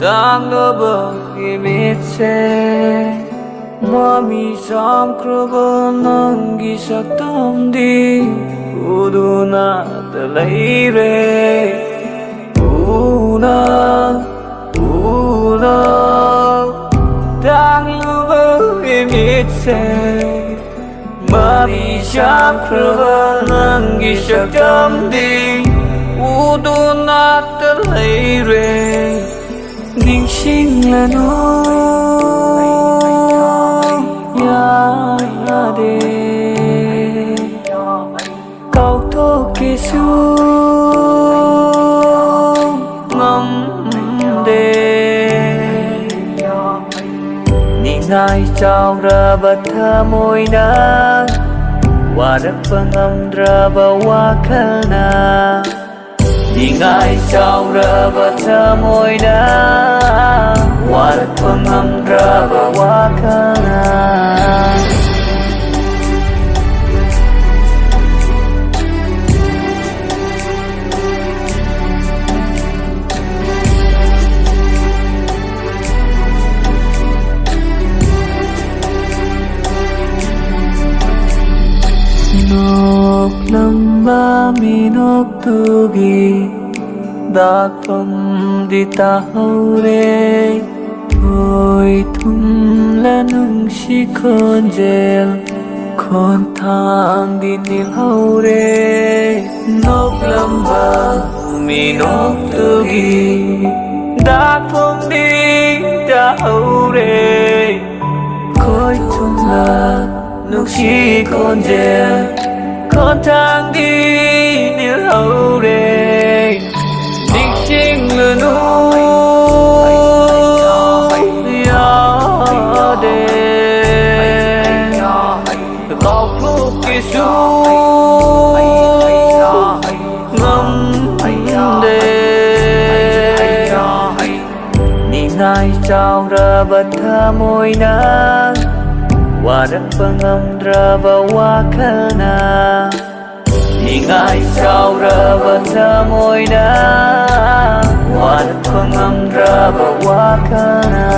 Đang đỡ bờ khi biết xe mà mi sam khờ bờ nang ghi sắc tâm đi u du na ta lấy về u na đang đỡ bờ khi biết xe mà mi sam khờ bờ nang ghi sắc tâm đi u du na ta lấy về Ninh sinh là nó ya de câu thô kỳ su ngâm đề Ninh ai chào ra bát tha môi na wa đất pangam ra ba wa khana Ninh ai chào ra bát tha môi na Warat pangam ra bawa kana Nok lamba minok tugi Dak pam di tahure Thôi thum là nung si con gel con thang đi nil hậu re nốc lamba mi nốc tu gi đã phong đi đã hậu re khói thum là nung si con gel con thang đi nil hậu re ninh sinh là nung Câu thuốc kỳ su ngâm đề Ninh ai chào ra bát tha môi na Wa đất pangam ra ba wa khana Ninh ai chào ra bát tha môi na Wa đất pangam ra ba wa khana